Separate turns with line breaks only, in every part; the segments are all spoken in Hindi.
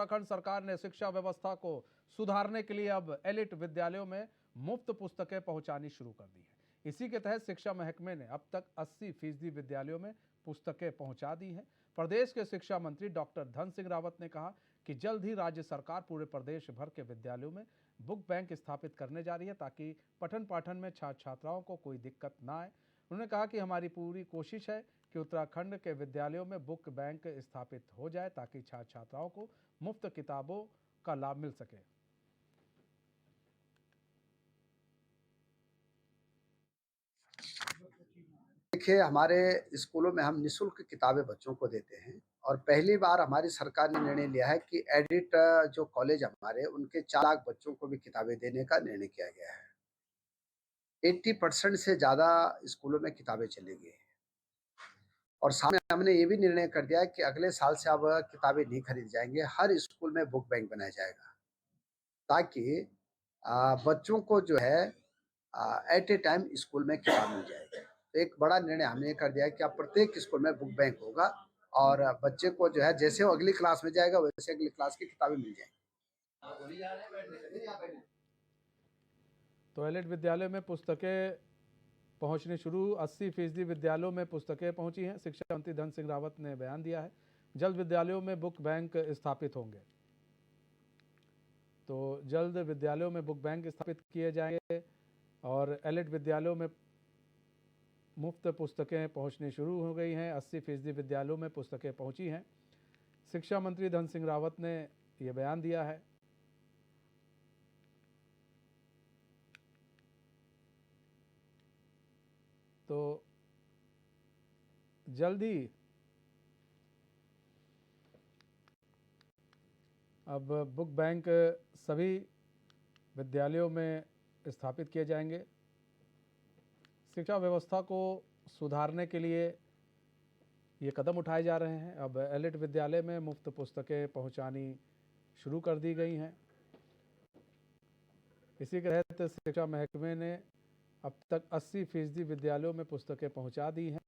उत्तराखंड सरकार ने शिक्षा व्यवस्था को सुधारने के लिए अब एलिट विद्यालयों में मुफ्त पुस्तकें पहुंचानी शुरू कर दी है। इसी के तहत शिक्षा महकमे ने अब तक 80% विद्यालयों में पुस्तकें पहुंचा दी हैं। प्रदेश के शिक्षा मंत्री डॉक्टर धन सिंह रावत ने कहा कि जल्द ही राज्य सरकार पूरे प्रदेश भर के विद्यालयों में बुक बैंक स्थापित करने जा रही है, ताकि पठन पाठन में छात्र छात्राओं को कोई दिक्कत ना आए। उन्होंने कहा कि हमारी पूरी कोशिश है कि उत्तराखंड के विद्यालयों में बुक बैंक स्थापित हो जाए, ताकि छात्र छात्राओं को मुफ्त किताबों का लाभ मिल सके।
देखिए, हमारे स्कूलों में हम निःशुल्क किताबें बच्चों को देते हैं और पहली बार हमारी सरकार ने निर्णय लिया है कि एडिट जो कॉलेज हमारे उनके 4 लाख बच्चों को भी किताबें देने का निर्णय किया गया है। 80% से ज़्यादा स्कूलों में किताबें चलेगी और साथ में हमने ये भी निर्णय कर दिया है कि अगले साल से अब किताबें नहीं खरीदी जाएंगे, हर स्कूल में बुक बैंक बनाया जाएगा, ताकि बच्चों को जो है एट ए टाइम स्कूल में किताब मिल जाएगी। तो एक बड़ा निर्णय हमने कर दिया है कि अब प्रत्येक स्कूल में बुक बैंक होगा और बच्चे को जो है जैसे वो अगली क्लास में जाएगा वैसे अगली क्लास की किताबें मिल जाएंगी।
तो एलिट विद्यालय में पुस्तकें पहुंचनी शुरू, 80% विद्यालयों में पुस्तकें पहुंची हैं। शिक्षा मंत्री धन सिंह रावत ने बयान दिया है, जल्द विद्यालयों में बुक बैंक स्थापित होंगे। तो जल्द विद्यालयों में बुक बैंक स्थापित किए जाएंगे और एलिट विद्यालयों में मुफ्त पुस्तकें पहुंचनी शुरू हो गई हैं। 80% विद्यालयों में पुस्तकें पहुंची हैं। शिक्षा मंत्री धन सिंह रावत ने यह बयान दिया है। तो जल्द ही अब बुक बैंक सभी विद्यालयों में स्थापित किए जाएंगे। शिक्षा व्यवस्था को सुधारने के लिए ये कदम उठाए जा रहे हैं। अब एलिट विद्यालय में मुफ्त पुस्तकें पहुंचानी शुरू कर दी गई हैं। इसी के तहत शिक्षा महकमे ने अब तक 80% विद्यालयों में पुस्तकें पहुंचा दी हैं।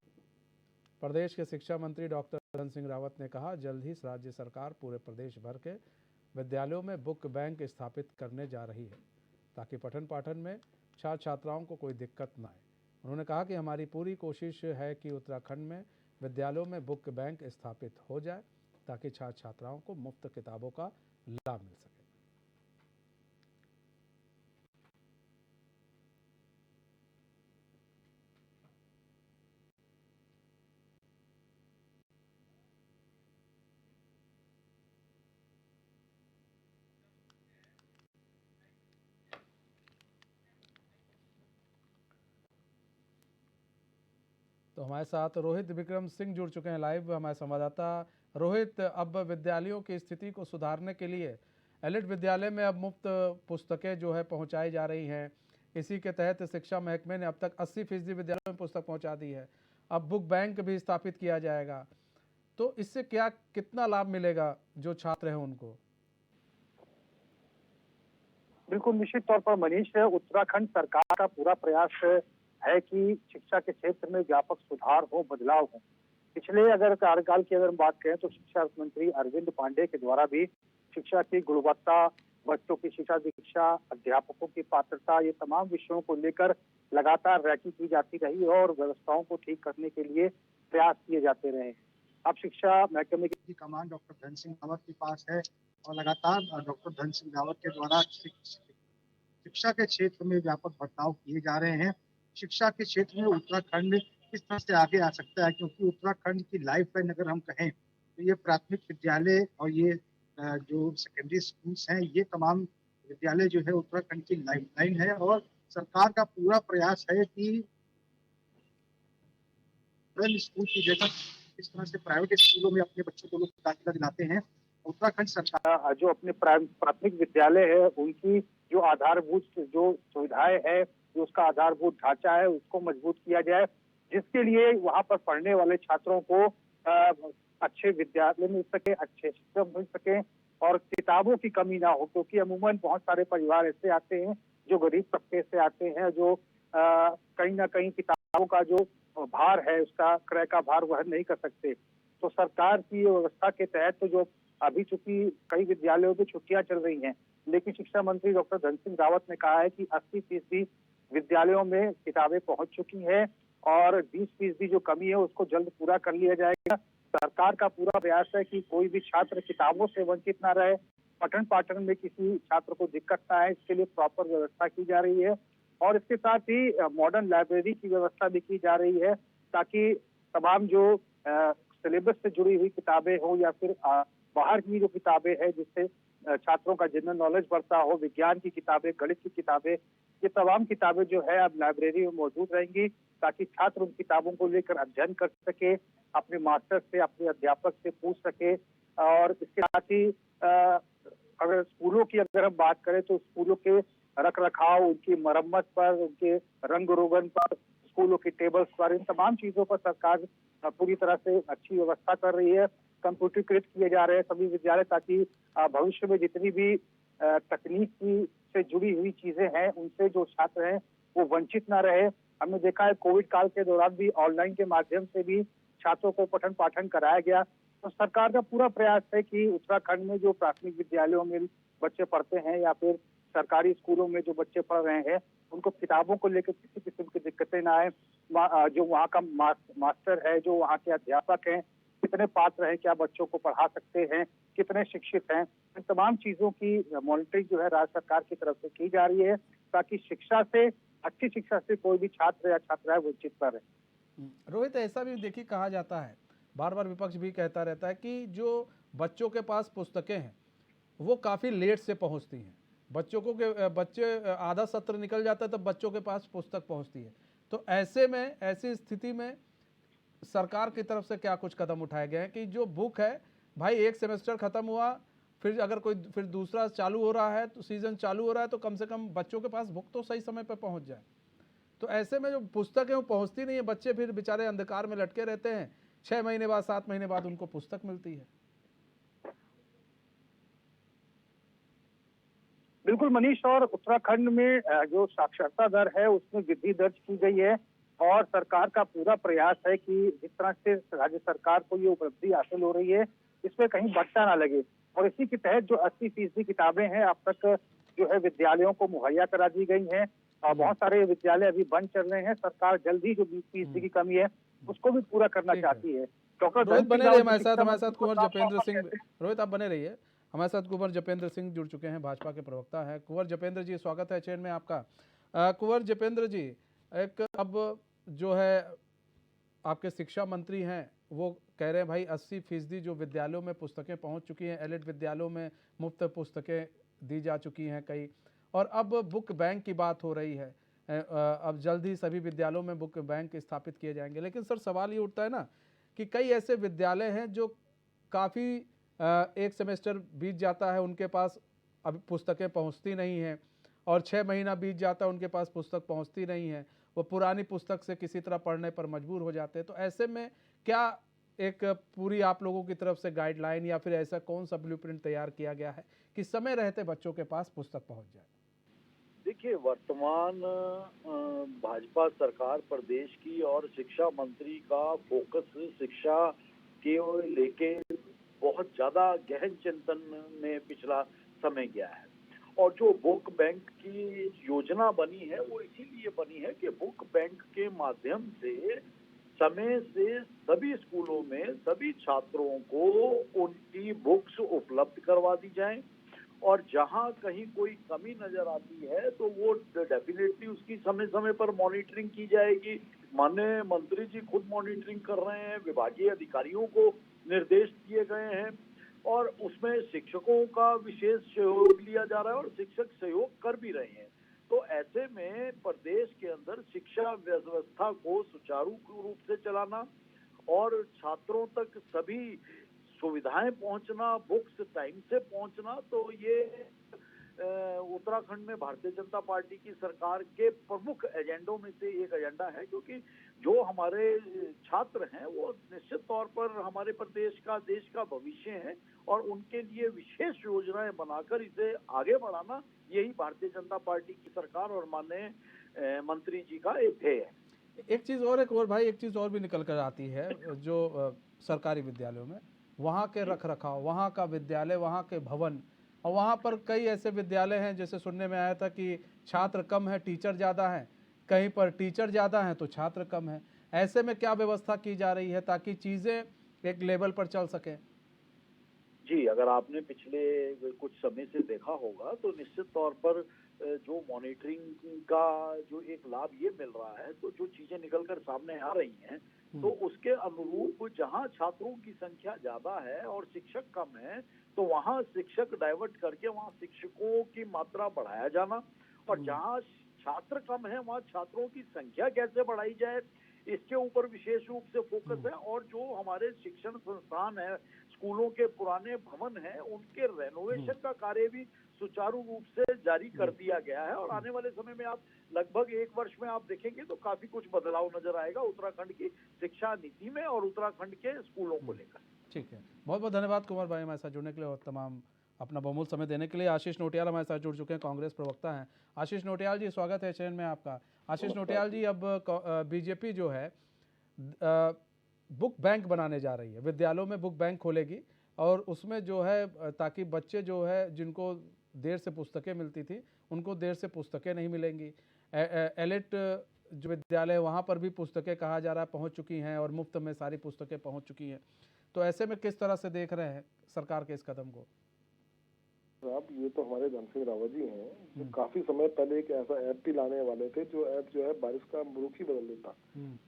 प्रदेश के शिक्षा मंत्री डॉक्टर धन सिंह रावत ने कहा, जल्द ही राज्य सरकार पूरे प्रदेश भर के विद्यालयों में बुक बैंक स्थापित करने जा रही है, ताकि पठन पाठन में छात्र छात्राओं को कोई दिक्कत न आए। उन्होंने कहा कि हमारी पूरी कोशिश है कि उत्तराखंड में विद्यालयों में बुक बैंक स्थापित हो जाए, ताकि छात्र छात्राओं को मुफ्त किताबों का लाभ मिल सके। तो हमारे साथ रोहित विक्रम सिंह जुड़ चुके हैं लाइव, हमारे संवाददाता। रोहित, अब विद्यालयों की स्थिति को सुधारने के लिए एलिट विद्यालय में अब मुफ्त पुस्तकें जो है पहुंचाई जा रही हैं। इसी के तहत शिक्षा महकमे ने अब तक 80% विद्यालयों में पुस्तक पहुंचा दी है। अब बुक बैंक भी स्थापित किया जाएगा, तो इससे क्या कितना लाभ मिलेगा जो छात्र हैं उनको?
बिल्कुल निश्चित तौर पर मनीष, उत्तराखंड सरकार का पूरा प्रयास है कि शिक्षा के क्षेत्र में व्यापक सुधार हो, बदलाव हो। पिछले अगर कार्यकाल की अगर बात करें तो शिक्षा मंत्री अरविंद पांडे के द्वारा भी शिक्षा की गुणवत्ता, बच्चों की शिक्षा दीक्षा, अध्यापकों की पात्रता, ये तमाम विषयों को लेकर लगातार रैंकिंग की जाती रही और व्यवस्थाओं को ठीक करने के लिए प्रयास किए जाते रहे। अब शिक्षा महकमे की कमान डॉक्टर धन सिंह रावत के पास है और लगातार डॉक्टर धन सिंह रावत के द्वारा शिक्षा के क्षेत्र में व्यापक बदलाव किए जा रहे हैं। शिक्षा के क्षेत्र में उत्तराखंड किस तरह से आगे आ सकता है, क्योंकि उत्तराखंड की लाइफ लाइन अगर हम कहें तो ये प्राथमिक विद्यालय और ये जो सेकेंडरी स्कूल्स हैं, ये तमाम विद्यालय जो है उत्तराखंड की लाइफ लाइन है और सरकार का पूरा प्रयास है कि स्कूल की जगह इस तरह से प्राइवेट स्कूलों में अपने बच्चों को लोग दाखिला दिलाते हैं। उत्तराखंड सरकार जो अपने प्राथमिक विद्यालय है उनकी जो आधारभूत जो सुविधाएं है, जो उसका आधारभूत ढांचा है, उसको मजबूत किया जाए, जिसके लिए वहां पर पढ़ने वाले छात्रों को अच्छे विद्यालय मिल सके, अच्छे शिक्षक मिल सके और किताबों की कमी ना हो, क्योंकि अमूमन बहुत सारे परिवार ऐसे आते हैं जो गरीब तबके से आते हैं, जो कहीं ना कहीं किताबों का जो भार है, उसका क्रय का भार वहन नहीं कर सकते। तो सरकार की व्यवस्था के तहत तो जो अभी चूंकि कई विद्यालयों में छुट्टियां चल रही हैं, लेकिन शिक्षा मंत्री डॉक्टर धन सिंह रावत ने कहा है कि 80% विद्यालयों में किताबें पहुंच चुकी है और 20% जो कमी है उसको जल्द पूरा कर लिया जाएगा। सरकार का पूरा प्रयास है कि कोई भी छात्र किताबों से वंचित ना रहे, पठन पाठन में किसी छात्र को दिक्कत ना आए, इसके लिए प्रॉपर व्यवस्था की जा रही है और इसके साथ ही मॉडर्न लाइब्रेरी की व्यवस्था भी की जा रही है ताकि तमाम जो सिलेबस से जुड़ी हुई किताबें हो या फिर बाहर की जो किताबें हैं जिससे छात्रों का जनरल नॉलेज बढ़ता हो, विज्ञान की किताबें, गणित की किताबें, ये तमाम किताबें जो है अब लाइब्रेरी में मौजूद रहेंगी ताकि छात्र उन किताबों को लेकर अध्ययन कर सके, अपने मास्टर से, अपने अध्यापक से पूछ सके और इसके साथ ही अगर स्कूलों की अगर हम बात करें तो स्कूलों के रख रखाव, उनकी मरम्मत पर, उनके रंग रोगन पर, स्कूलों की टेबल्स पर, इन तमाम चीजों पर सरकार पूरी तरह से अच्छी व्यवस्था कर रही है। कंप्यूटरीकृत किए जा रहे हैं सभी विद्यालय ताकि भविष्य में जितनी भी तकनीक की से जुड़ी हुई चीजें हैं उनसे जो छात्र हैं वो वंचित ना रहे। हमने देखा है कोविड काल के दौरान भी ऑनलाइन के माध्यम से भी छात्रों को पठन पाठन कराया गया। तो सरकार का पूरा प्रयास है कि उत्तराखंड में जो प्राथमिक विद्यालयों में बच्चे पढ़ते हैं या फिर सरकारी स्कूलों में जो बच्चे पढ़ रहे हैं उनको किताबों को लेकर किसी किस्म की दिक्कतें ना आए। जो वहाँ का मास्टर है, जो वहाँ के अध्यापक हैं, कितने पात्र हैं, क्या बच्चों को पढ़ा सकते हैं, कितने शिक्षित हैं, इन तमाम चीजों की मॉनिटरिंग जो है राज्य सरकार की तरफ से की जा रही है ताकि शिक्षा से, अच्छी शिक्षा से कोई भी छात्र या छात्राएं वंचित न रहे।
रोहित, ऐसा भी देखिए कहा जाता है, बार बार विपक्ष भी कहता रहता है कि जो बच्चों के पास पुस्तकें हैं वो काफ़ी लेट से पहुंचती हैं। बच्चों को के बच्चे आधा सत्र निकल जाता है तब बच्चों के पास पुस्तक पहुंचती है। तो ऐसे में, ऐसी स्थिति में सरकार की तरफ से क्या कुछ कदम उठाए गए हैं कि जो बुक है, भाई एक सेमेस्टर खत्म हुआ, फिर अगर कोई फिर दूसरा चालू हो रहा है, तो सीजन चालू हो रहा है, तो कम से कम बच्चों के पास बुक तो सही समय पर पहुंच जाए। तो ऐसे में जो पुस्तक है वो पहुंचती नहीं है, बच्चे फिर बेचारे अंधकार में लटके रहते हैं। 6 महीने बाद, 7 महीने बाद उनको पुस्तक मिलती है।
बिल्कुल मनीष, और उत्तराखंड में जो साक्षरता दर है उसमें वृद्धि दर्ज की गई है और सरकार का पूरा प्रयास है कि जिस तरह से राज्य सरकार को ये उपलब्धि हासिल हो रही है इसमें कहीं बट्टा ना लगे और इसी के तहत जो 80% किताबें हैं अब तक जो है विद्यालयों को मुहैया करा दी गई हैं और बहुत सारे विद्यालय अभी बंद चल रहे हैं। सरकार जल्द ही जो 20% की कमी है उसको भी पूरा करना चाहती है। डॉक्टर
रोहित बने रहिए हमारे साथ कुंवर जपेंद्र सिंह। रोहित आप बने रहिए हमारे साथ। कुंवर जपेंद्र सिंह जुड़ चुके हैं, भाजपा के प्रवक्ता है। कुंवर जपेंद्र जी, स्वागत है चैन में आपका। कुंवर जपेंद्र जी, एक अब जो है आपके शिक्षा मंत्री हैं वो कह रहे हैं भाई 80% जो विद्यालयों में पुस्तकें पहुंच चुकी हैं, एलिट विद्यालयों में मुफ्त पुस्तकें दी जा चुकी हैं कई, और अब बुक बैंक की बात हो रही है। अब जल्द ही सभी विद्यालयों में बुक बैंक स्थापित किए जाएंगे। लेकिन सर सवाल ये उठता है ना कि कई ऐसे विद्यालय हैं जो काफ़ी एक सेमेस्टर बीत जाता है, उनके पास अब पुस्तकें पहुंचती नहीं हैं, और 6 महीना बीत जाता है उनके पास पुस्तक पहुंचती नहीं है, वो पुरानी पुस्तक से किसी तरह पढ़ने पर मजबूर हो जाते हैं। तो ऐसे में क्या एक पूरी आप लोगों की तरफ से गाइडलाइन या फिर ऐसा कौन सा ब्लूप्रिंट तैयार किया गया है कि समय रहते बच्चों के पास पुस्तक पहुंच जाए?
देखिए, वर्तमान भाजपा सरकार प्रदेश की और शिक्षा मंत्री का फोकस शिक्षा के लेके बहुत ज्यादा गहन चिंतन में पिछला समय गया है और जो बुक बैंक की योजना बनी है वो इसीलिए बनी है कि बुक बैंक के माध्यम से समय से सभी स्कूलों में सभी छात्रों को उनकी बुक्स उपलब्ध करवा दी जाए और जहां कहीं कोई कमी नजर आती है तो वो डेफिनेटली उसकी समय समय पर मॉनिटरिंग की जाएगी। माननीय मंत्री जी खुद मॉनिटरिंग कर रहे हैं, विभागीय अधिकारियों को निर्देश दिए गए हैं और उसमें शिक्षकों का विशेष सहयोग लिया जा रहा है और शिक्षक सहयोग कर भी रहे हैं। तो ऐसे में प्रदेश के अंदर शिक्षा व्यवस्था को सुचारू रूप से चलाना और छात्रों तक सभी सुविधाएं पहुंचना, बुक्स टाइम से पहुंचना, तो ये उत्तराखंड में भारतीय जनता पार्टी की सरकार के प्रमुख एजेंडों में से एक एजेंडा है, क्योंकि जो हमारे छात्र हैं वो निश्चित तौर पर हमारे प्रदेश का, देश का भविष्य है और उनके लिए विशेष योजनाएं बनाकर इसे आगे बढ़ाना, यही भारतीय जनता पार्टी की सरकार और माननीय मंत्री जी का एक ध्येय है।
एक चीज़ और, एक और भाई, एक चीज़ और भी निकल कर आती है जो सरकारी विद्यालयों में वहाँ के रख रखाव, वहाँ का विद्यालय, वहाँ के भवन, और वहाँ पर कई ऐसे विद्यालय हैं जैसे सुनने में आया था कि छात्र कम है टीचर ज़्यादा हैं, कहीं पर टीचर ज़्यादा हैं तो छात्र कम हैं। ऐसे में क्या व्यवस्था की जा रही है ताकि चीज़ें एक लेवल पर चल सकें?
जी, अगर आपने पिछले कुछ समय से देखा होगा तो निश्चित तौर पर जो मॉनिटरिंग का जो एक लाभ ये मिल रहा है, तो जो चीजें निकल कर सामने आ रही हैं, तो उसके अनुरूप जहां छात्रों की संख्या ज्यादा है और शिक्षक कम है, तो वहां शिक्षक डाइवर्ट करके वहां शिक्षकों की मात्रा बढ़ाया जाना, और जहां छात्र कम है वहां छात्रों की संख्या कैसे बढ़ाई जाए, इसके ऊपर विशेष रूप से फोकस है। और जो हमारे शिक्षण संस्थान है, स्कूलों के पुराने भवन हैं, उनके रेनोवेशन का कार्य भी सुचारू रूप से जारी कर दिया गया है, और आने वाले समय में आप लगभग 1 वर्ष में आप देखेंगे तो काफी कुछ बदलाव नजर आएगा उत्तराखंड की शिक्षा नीति में और उत्तराखंड के स्कूलों को लेकर।
ठीक है, बहुत बहुत धन्यवाद कुमार भाई हमारे साथ जुड़ने के लिए और तमाम अपना बहुमूल्य समय देने के लिए। आशीष नोटियाल हमारे साथ जुड़ चुके हैं, कांग्रेस प्रवक्ता हैं। आशीष नोटियाल जी, स्वागत है चयन में आपका। आशीष नोटियाल जी, अब बीजेपी जो है बुक बैंक बनाने जा रही है, विद्यालयों में बुक बैंक खोलेगी, और उसमें जो है ताकि बच्चे जो है जिनको देर से पुस्तकें मिलती थी उनको देर से पुस्तकें नहीं मिलेंगी। एलिट जो विद्यालय है वहाँ पर भी पुस्तकें कहा जा रहा है पहुँच चुकी हैं और मुफ्त में सारी पुस्तकें पहुँच चुकी हैं। तो ऐसे में किस तरह से देख रहे हैं सरकार के इस कदम को?
अब ये तो हमारे धन सिंह रावत जी हैं, जो काफी समय पहले एक ऐसा ऐप भी लाने वाले थे जो ऐप जो है बारिश का रुख ही बदल देता।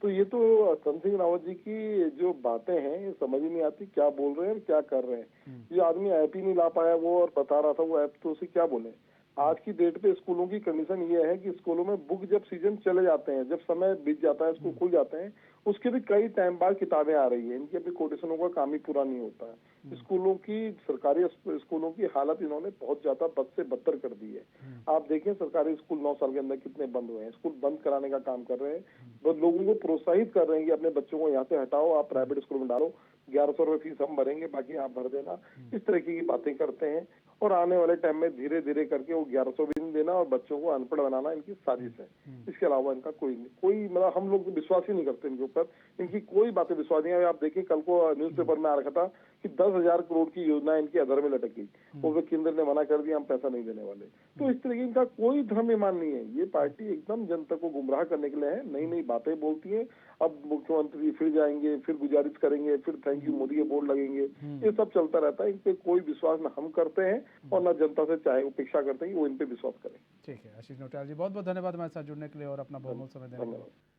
तो ये तो धन सिंह रावत जी की जो बातें हैं ये समझ ही नहीं आती, क्या बोल रहे हैं और क्या कर रहे हैं। ये आदमी ऐप ही नहीं ला पाया वो, और बता रहा था वो ऐप, तो उसे क्या बोले। आज की डेट पे स्कूलों की कंडीशन ये है कि स्कूलों में बुक जब सीजन चले जाते हैं, जब समय बीत जाता है, स्कूल खुल जाते हैं, उसके भी कई टाइम बाद किताबें आ रही है। इनकी अभी कोटेशनों का काम ही पूरा नहीं होता है। स्कूलों की, सरकारी स्कूलों की हालत इन्होंने बहुत ज्यादा बद से बदतर कर दी है। आप देखें सरकारी स्कूल 9 साल के अंदर कितने बंद हुए हैं। स्कूल बंद कराने का काम कर रहे हैं, बस लोगों को प्रोत्साहित कर रहे हैं कि अपने बच्चों को यहाँ से हटाओ, आप प्राइवेट स्कूल में डालो, 1100 रुपए फीस हम भरेंगे, बाकी आप भर देना। इस तरीके की बातें करते हैं, और आने वाले टाइम में धीरे धीरे करके वो 1100 भी नहीं देना और बच्चों को अनपढ़ बनाना इनकी साजिश है। इसके अलावा इनका कोई मतलब हम लोग विश्वास ही नहीं करते इनके ऊपर, इनकी कोई बातें विश्वास नहीं है। आप देखिए कल को न्यूज़पेपर में आ रखा था कि 10,000 करोड़ की योजना इनकी अधर में लटक गई, और केंद्र ने मना कर दिया हम पैसा नहीं देने वाले। तो इस तरीके इनका कोई धर्म ईमान नहीं है। ये पार्टी एकदम जनता को गुमराह करने के लिए है, नई नई बातें बोलती है। अब मुख्यमंत्री फिर जाएंगे, फिर गुजारिश करेंगे, फिर थैंक यू मोदी के बोर्ड लगेंगे, ये सब चलता रहता है। इन पे कोई विश्वास न हम करते हैं और न जनता से चाहे अपेक्षा करते हैं कि वो इन पे विश्वास करें।
ठीक है आशीष नोटियाल जी, बहुत बहुत धन्यवाद हमारे साथ जुड़ने के लिए और अपना बहुमूल्य समय देने के लिए।